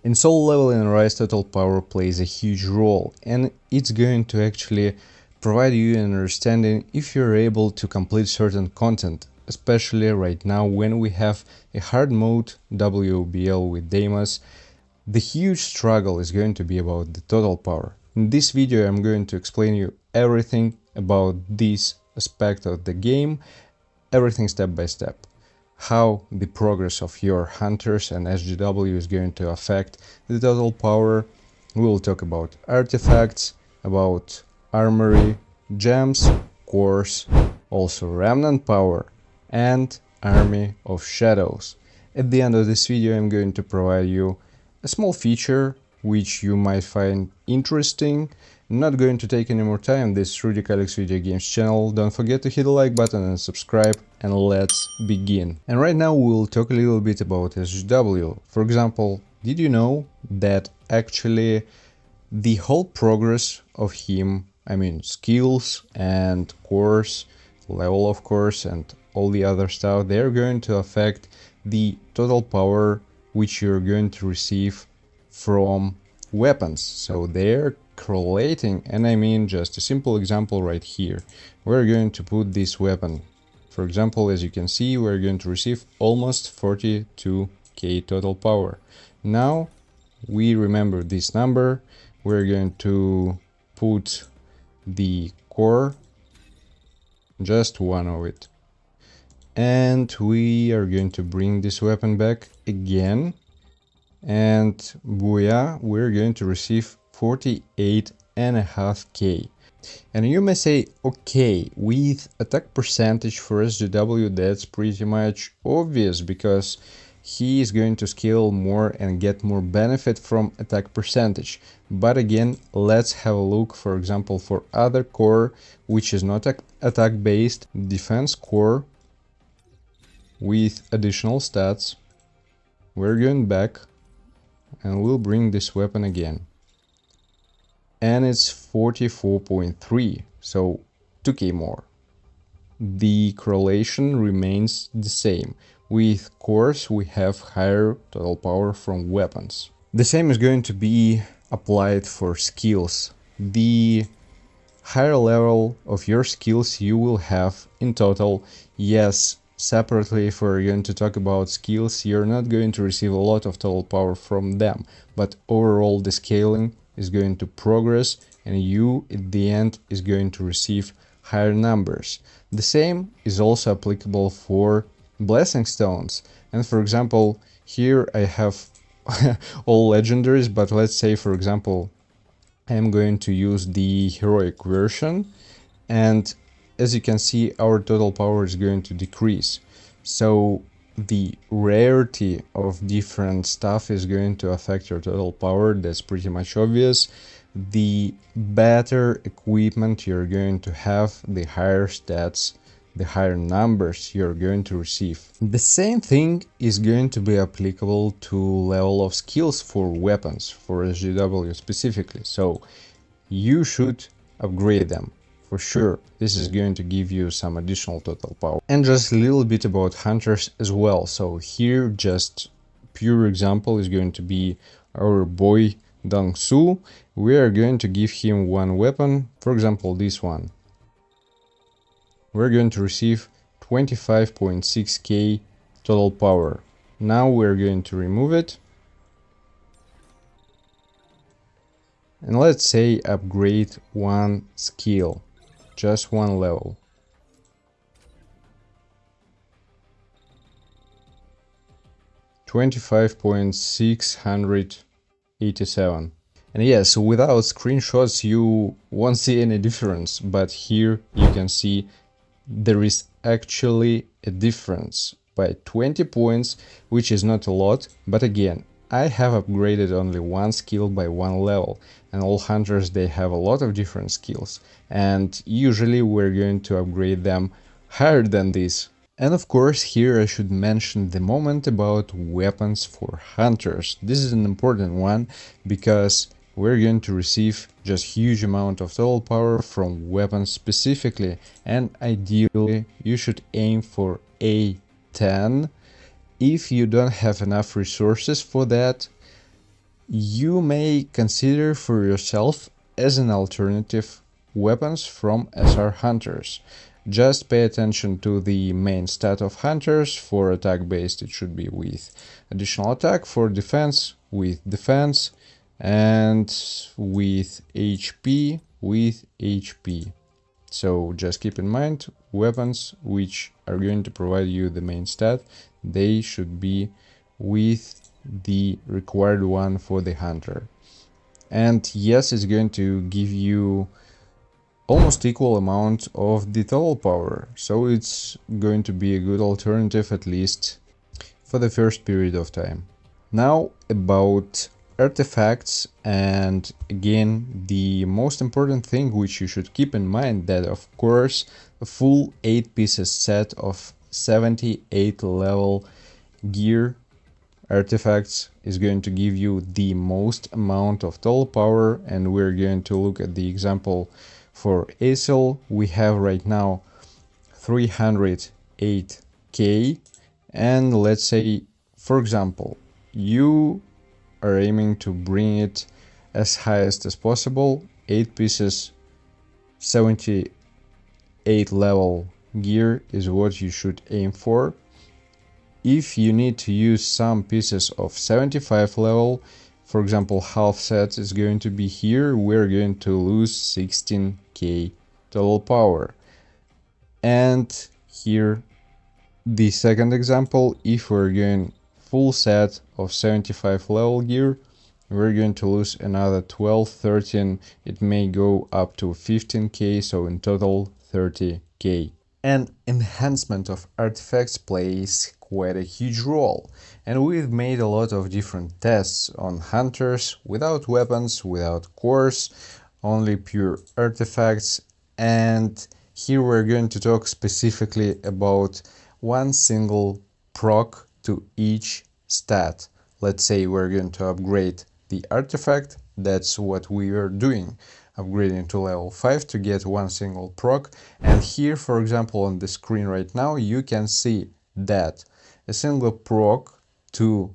In solo leveling and Rise, total power plays a huge role, and it's going to actually provide you an understanding if you're able to complete certain content, especially right now when we have a hard mode WBL with Deimos. The huge struggle is going to be about the total power. In this video I'm going to explain you everything about this aspect of the game, everything step by step. How the progress of your Hunters and SJW is going to affect the total power. We will talk about artifacts, about Armory, gems, cores, also Remnant Power, and Army of Shadows. At the end of this video I'm going to provide you a small feature which you might find interesting. I'm not going to take any more time. This is Rudy Calix Video Games channel. Don't forget to hit the like button and subscribe, and let's begin. And right now we'll talk a little bit about SJW. For example, did you know that actually the whole progress of him, skills and cores, level of course, and all the other stuff, they're going to affect the total power which you're going to receive from weapons. So they're correlating, and just a simple example right here. We're going to put this weapon. For example, as you can see, we're going to receive almost 42k total power. Now we remember this number. We're going to put the core, just one of it, and we are going to bring this weapon back again, and booyah, we're going to receive 48.5k. And you may say, okay, with attack percentage for SJW that's pretty much obvious, because he is going to scale more and get more benefit from attack percentage. But again, let's have a look, for example, for other core which is not attack based, defense core with additional stats. We're going back and we'll bring this weapon again, and it's 44.3, so 2k more. The correlation remains the same. With cores we have higher total power from weapons. The same is going to be applied for skills. The higher level of your skills you will have in total, yes, separately, if we're going to talk about skills, you're not going to receive a lot of total power from them, but overall the scaling is going to progress, and you at the end is going to receive higher numbers. The same is also applicable for blessing stones. And for example, here I have all legendaries, but let's say for example I'm going to use the heroic version, and as you can see our total power is going to decrease. So the rarity of different stuff is going to affect your total power, that's pretty much obvious. The better equipment you're going to have, the higher stats, the higher numbers you're going to receive. The same thing is going to be applicable to level of skills for weapons, for SJW specifically, so you should upgrade them. For sure, this is going to give you some additional total power. And just a little bit about Hunters as well. So here, just pure example is going to be our boy Dong-Su. We are going to give him one weapon, for example this one. We're going to receive 25.6k total power. Now we're going to remove it. And let's say upgrade one skill. Just one level. $25.687. And yes, without screenshots you won't see any difference, but here you can see there is actually a difference by 20 points, which is not a lot, but again, I have upgraded only one skill by one level, and all hunters, they have a lot of different skills, and usually we're going to upgrade them higher than this. And of course, here I should mention the moment about weapons for hunters. This is an important one because we're going to receive just huge amount of total power from weapons specifically, and ideally you should aim for A10. If you don't have enough resources for that, you may consider for yourself as an alternative weapons from SR Hunters. Just pay attention to the main stat of Hunters. For attack based it should be with additional attack, for defense with defense, and with HP with HP. So just keep in mind, weapons which are going to provide you the main stat, they should be with the required one for the hunter. And yes, it's going to give you almost equal amount of the total power, so it's going to be a good alternative at least for the first period of time. Now about artifacts, and again the most important thing which you should keep in mind, that of course a full 8 pieces set of 78 level gear artifacts is going to give you the most amount of total power. And we're going to look at the example for ASL. We have right now 308k, and let's say for example you are aiming to bring it as highest as possible. 8 pieces 78 level gear is what you should aim for. If you need to use some pieces of 75 level, for example half set is going to be here, we're going to lose 16k total power. And here the second example, if we're going full set of 75 level gear, we're going to lose another 12, 13, it may go up to 15k, so in total 30k. And enhancement of artifacts plays quite a huge role, and we've made a lot of different tests on hunters without weapons, without cores, only pure artifacts. And here we're going to talk specifically about one single proc to each stat. Let's say we're going to upgrade the artifact, that's what we are doing, upgrading to level 5 to get one single proc. And here for example on the screen right now you can see that a single proc to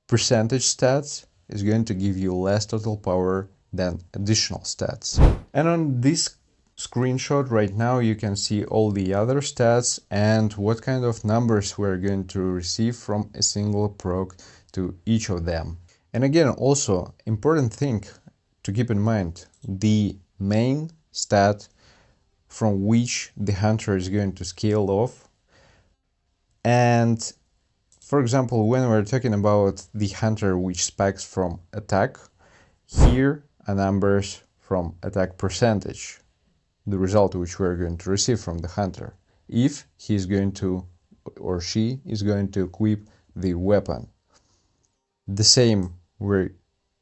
percentage stats is going to give you less total power than additional stats. And on this screenshot right now you can see all the other stats and what kind of numbers we're going to receive from a single proc to each of them. And again, also important thing to keep in mind, the main stat from which the hunter is going to scale off. And for example, when we're talking about the hunter which specs from attack, here are numbers from attack percentage, the result which we're going to receive from the hunter if he's going to or she is going to equip the weapon. The same we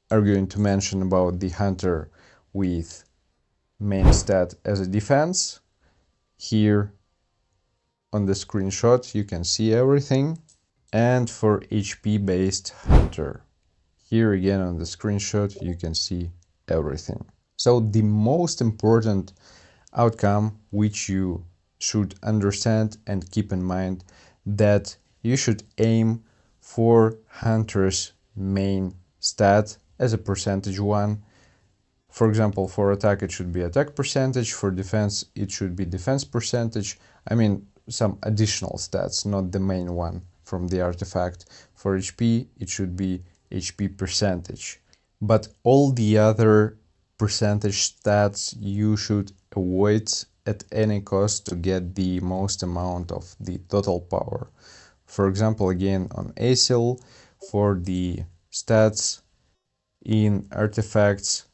are going to mention about the hunter with main stat as a defense. Here on the screenshot you can see everything. And for HP based hunter, here again on the screenshot you can see everything. So the most important outcome which you should understand and keep in mind, that you should aim for hunter's main stat as a percentage one. For example, for attack it should be attack percentage, for defense it should be defense percentage. I mean some additional stats, not the main one from the artifact. For HP it should be HP percentage. But all the other percentage stats you should avoid at any cost to get the most amount of the total power. For example, again on ASIL, for the stats in artifacts,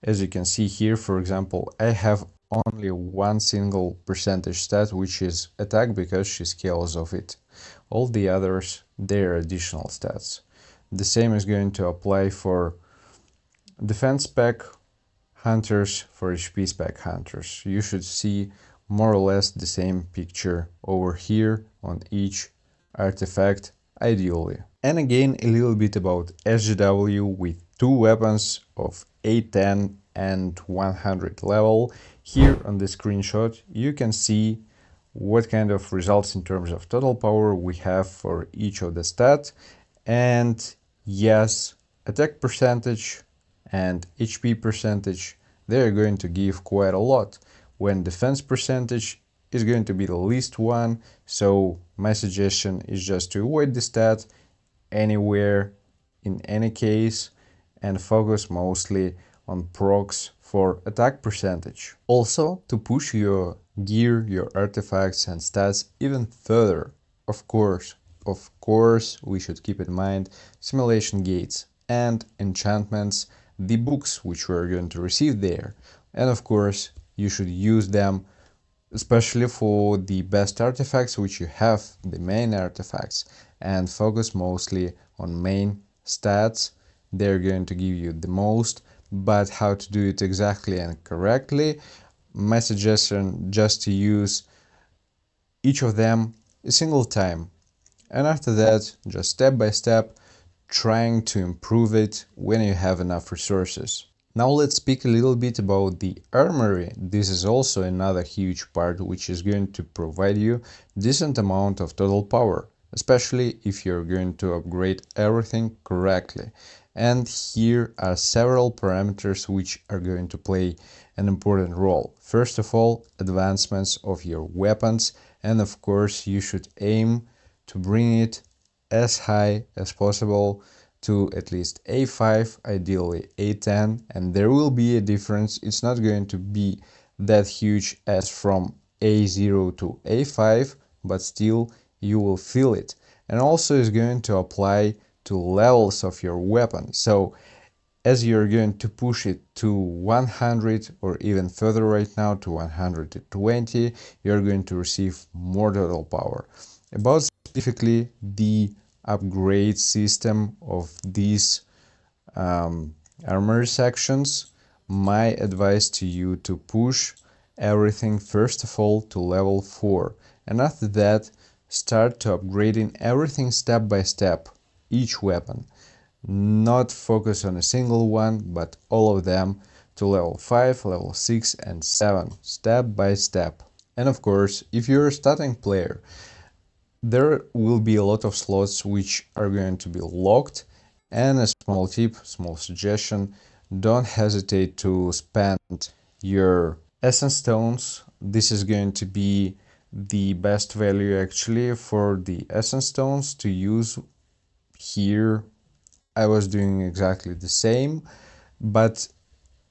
as you can see here, for example, I have only one single percentage stat, which is attack, because she scales of it. All the others, they're additional stats. The same is going to apply for defense spec hunters, for HP spec hunters. You should see more or less the same picture over here on each artifact, ideally. And again, a little bit about SJW with two weapons of 810 and 100 level. Here on the screenshot you can see what kind of results in terms of total power we have for each of the stats. And yes, attack percentage and HP percentage, they're going to give quite a lot, when defense percentage is going to be the least one. So my suggestion is just to avoid the stat anywhere, in any case, and focus mostly on procs for attack percentage. Also, to push your gear, your artifacts and stats even further, of course, we should keep in mind simulation gates and enchantments, the books which we're going to receive there, and of course you should use them especially for the best artifacts which you have, the main artifacts, and focus mostly on main stats. They're going to give you the most, but how to do it exactly and correctly, my suggestion just to use each of them a single time, and after that just step by step trying to improve it when you have enough resources. Now let's speak a little bit about the Armory. This is also another huge part which is going to provide you decent amount of total power, especially if you're going to upgrade everything correctly. And here are several parameters which are going to play an important role. First of all, advancements of your weapons, and of course you should aim to bring it as high as possible to at least A5, ideally A10, and there will be a difference. It's not going to be that huge as from A0 to A5, but still you will feel it. And also is going to apply to levels of your weapon. So as you're going to push it to 100 or even further right now to 120, you're going to receive more total power. About specifically the upgrade system of these armor sections, my advice to you to push everything first of all to level 4, and after that start to upgrading everything step by step, each weapon. Not focus on a single one, but all of them to level 5, level 6 and 7, step by step. And of course, if you're a starting player, there will be a lot of slots which are going to be locked, and a small tip, small suggestion, don't hesitate to spend your essence stones. This is going to be the best value actually for the essence stones to use here. I was doing exactly the same, but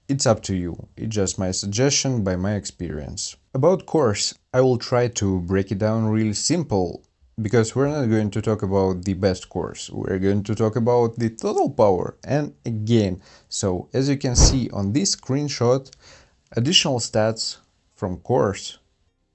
it's up to you. It's just my suggestion by my experience. About cores, I will try to break it down really simple, because we're not going to talk about the best cores. We're going to talk about the total power. And again, so as you can see on this screenshot, additional stats from cores,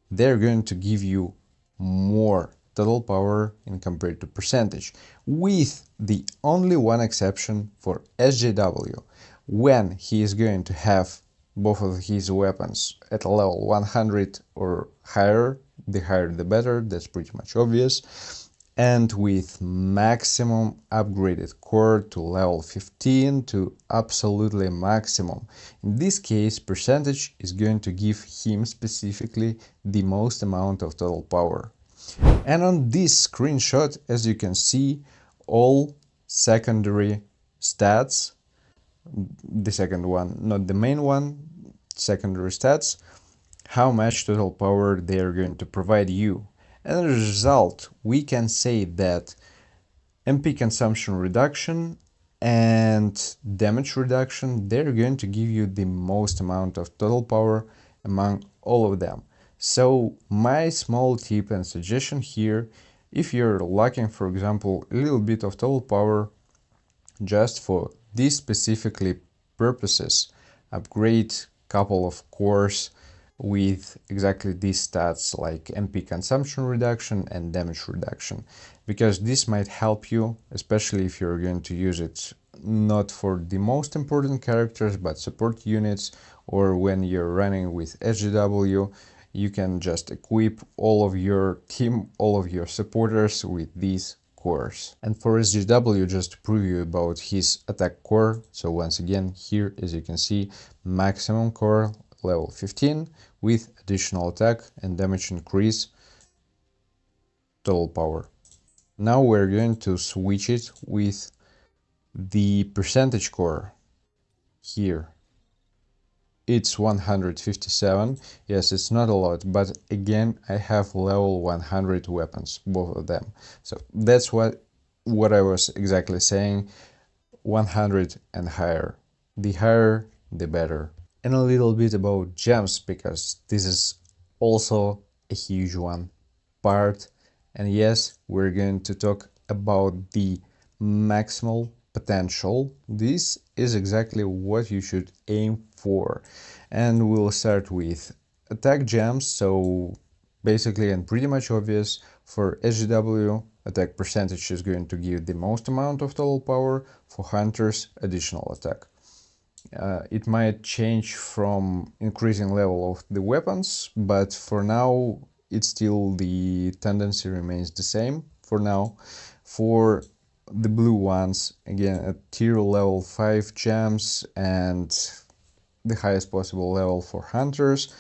they're going to give you more total power in compared to percentage, with the only one exception for SJW. When he is going to have both of his weapons at a level 100 or higher, the higher the better, that's pretty much obvious, and with maximum upgraded core to level 15 to absolutely maximum. In this case, percentage is going to give him specifically the most amount of total power. And on this screenshot, as you can see, all secondary stats, the second one, not the main one, secondary stats, how much total power they are going to provide you. And as a result, we can say that MP consumption reduction and damage reduction, they're going to give you the most amount of total power among all of them. So my small tip and suggestion here, if you're lacking, for example, a little bit of total power just for these specifically purposes, upgrade couple of cores with exactly these stats like MP consumption reduction and damage reduction, because this might help you, especially if you're going to use it not for the most important characters but support units, or when you're running with SJW, you can just equip all of your team, all of your supporters with these cores. And for SJW, just to prove you about his attack core, so once again here, as you can see, maximum core level 15 with additional attack and damage increase, total power. Now we're going to switch it with The percentage core here, it's 157. Yes, it's not a lot, but again, I have level 100 weapons, both of them. So that's what I was exactly saying. 100 and higher. The higher, the better. And a little bit about gems, because this is also a huge one part. And yes, we're going to talk about the maximal potential. This is exactly what you should aim for. And we'll start with attack gems. So basically, and pretty much obvious, for SJW, attack percentage is going to give the most amount of total power. For hunters, additional attack. It might change from increasing level of the weapons, but for now, it's still the tendency remains the same for now. For the blue ones, again, at tier level 5 gems and the highest possible level for hunters,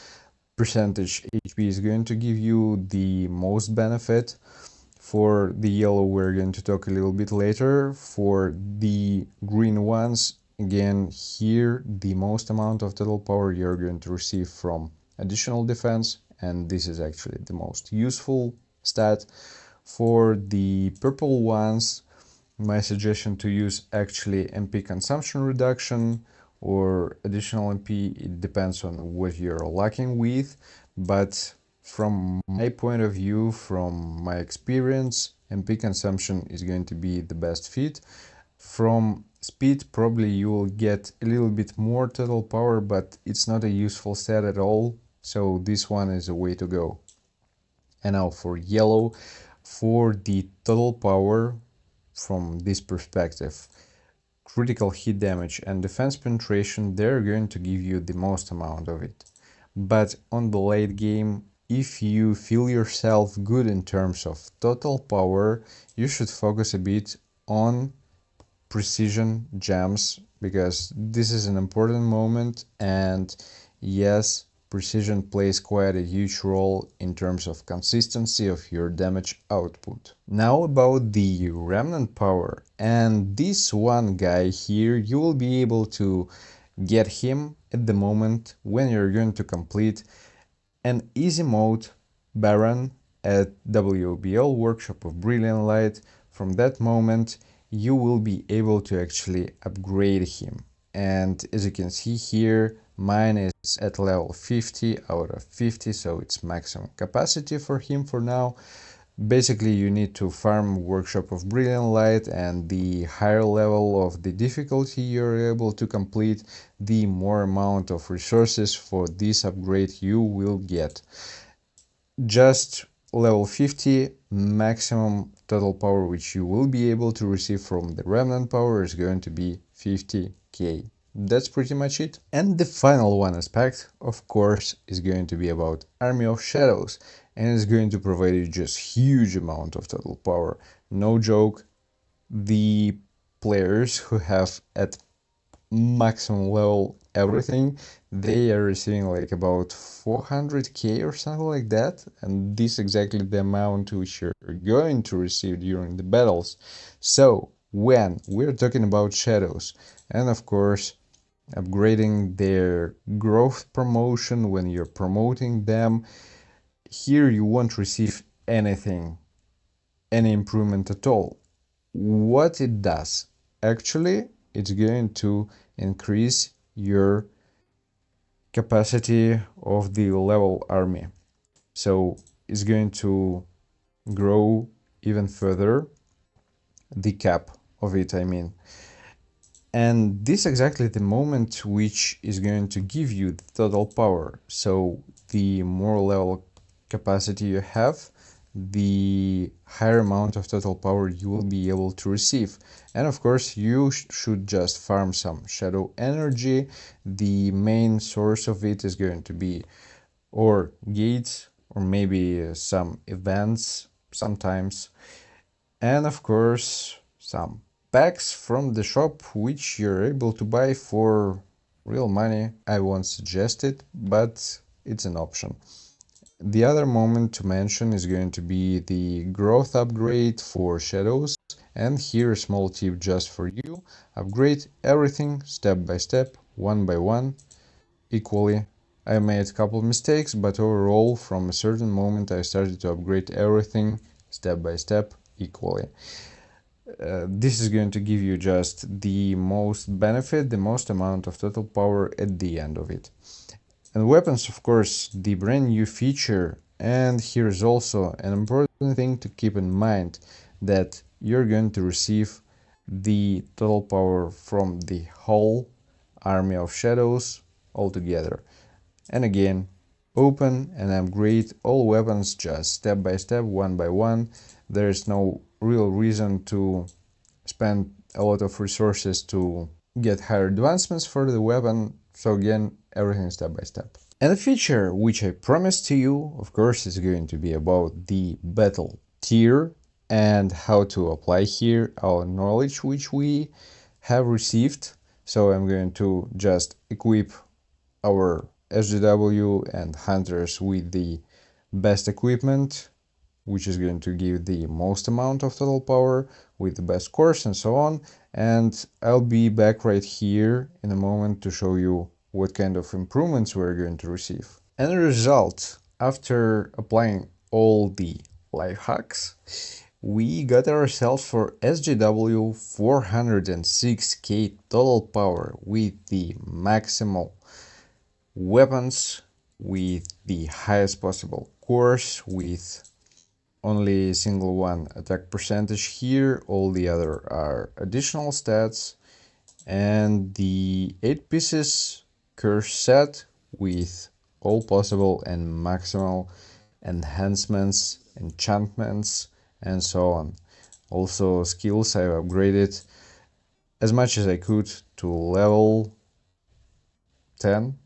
percentage HP is going to give you the most benefit. For the yellow, we're going to talk a little bit later. For the green ones, again, here the most amount of total power you're going to receive from additional defense, and this is actually the most useful stat. For the purple ones, my suggestion to use actually MP consumption reduction or additional MP. It depends on what you're lacking with, but from my point of view, from my experience, MP consumption is going to be the best fit. From speed, probably you will get a little bit more total power, but it's not a useful stat at all, so this one is a way to go. And now for yellow, for the total power from this perspective, critical hit damage and defense penetration, they're going to give you the most amount of it. But on the late game, if you feel yourself good in terms of total power, you should focus a bit on precision gems, because this is an important moment, and yes, precision plays quite a huge role in terms of consistency of your damage output. Now about the Remnant Power, and this one guy here, you will be able to get him at the moment when you're going to complete an easy mode Baron at WBL Workshop of Brilliant Light. From that moment, you will be able to actually upgrade him. And as you can see here, mine is at level 50 out of 50, so it's maximum capacity for him for now. Basically, you need to farm Workshop of Brilliant Light, and the higher level of the difficulty you're able to complete, the more amount of resources for this upgrade you will get. Just level 50 maximum total power which you will be able to receive from the Remnant Power is going to be 50k. That's pretty much it. And the final one aspect, of course, is going to be about Army of Shadows, and it's going to provide you just huge amount of total power. No joke, the players who have at maximum level everything, they are receiving like about 400k or something like that, and this is exactly the amount which you're going to receive during the battles. So when we're talking about shadows, and of course upgrading their growth promotion, when you're promoting them, here you won't receive anything, any improvement at all. What it does, actually, it's going to increase your capacity of the level army. So it's going to grow even further the cap of it, I mean. And this is exactly the moment which is going to give you the total power. So the more level capacity you have, the higher amount of total power you will be able to receive. And of course, you should just farm some shadow energy. The main source of it is going to be or gates, or maybe some events sometimes, and of course some packs from the shop which you're able to buy for real money. I won't suggest it, but it's an option. The other moment to mention is going to be the growth upgrade for shadows, And here a small tip just for you: upgrade everything step by step, one by one, equally. I made a couple mistakes, but overall from a certain moment I started to upgrade everything step by step equally. This is going to give you just the most benefit, the most amount of total power at the end of it. And weapons, of course, the brand new feature. And here's also an important thing to keep in mind, that you're going to receive the total power from the whole army of shadows altogether. And again, open and upgrade all weapons just step by step, one by one. There's no real reason to spend a lot of resources to get higher advancements for the weapon. So again, everything step by step. And the feature which I promised to you, of course, is going to be about the battle tier and how to apply here our knowledge which we have received. So I'm going to just equip our SJW and Hunters with the best equipment, which is going to give the most amount of total power with the best course and so on. And I'll be back right here in a moment to show you what kind of improvements we're going to receive. And the result, after applying all the life hacks, we got ourselves for SJW 406k total power with the maximal weapons, with the highest possible course, with only a single one attack percentage here, all the other are additional stats, and the 8 pieces curse set with all possible and maximal enhancements, enchantments, and so on. Also skills I've upgraded as much as I could to level 10.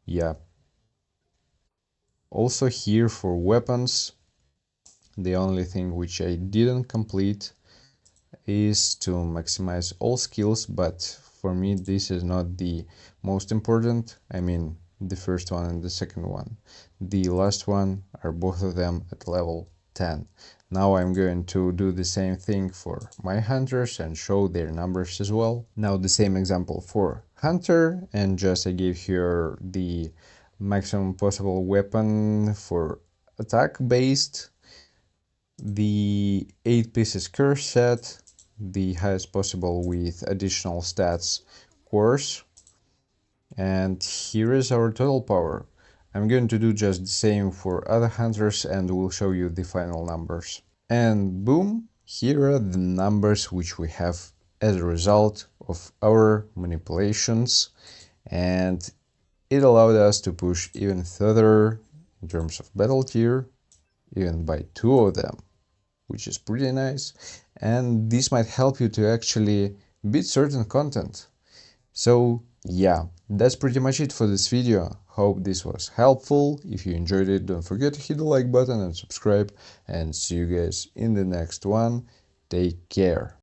Yeah. Also here for weapons, the only thing which I didn't complete is to maximize all skills, but for me this is not the most important. I mean, the first one and the second one. The last one are both of them at level 10. Now I'm going to do the same thing for my hunters and show their numbers as well. Now the same example for hunter, and just I gave here the maximum possible weapon for attack based, the 8 pieces curse set, the highest possible with additional stats course, and here is our total power. I'm going to do just the same for other hunters and we'll show you the final numbers. And boom, here are the numbers which we have as a result of our manipulations, and it allowed us to push even further in terms of battle tier, even by 2 of them, which is pretty nice, and this might help you to actually beat certain content. So yeah, that's pretty much it for this video. Hope this was helpful. If you enjoyed it, don't forget to hit the like button and subscribe, and see you guys in the next one. Take care.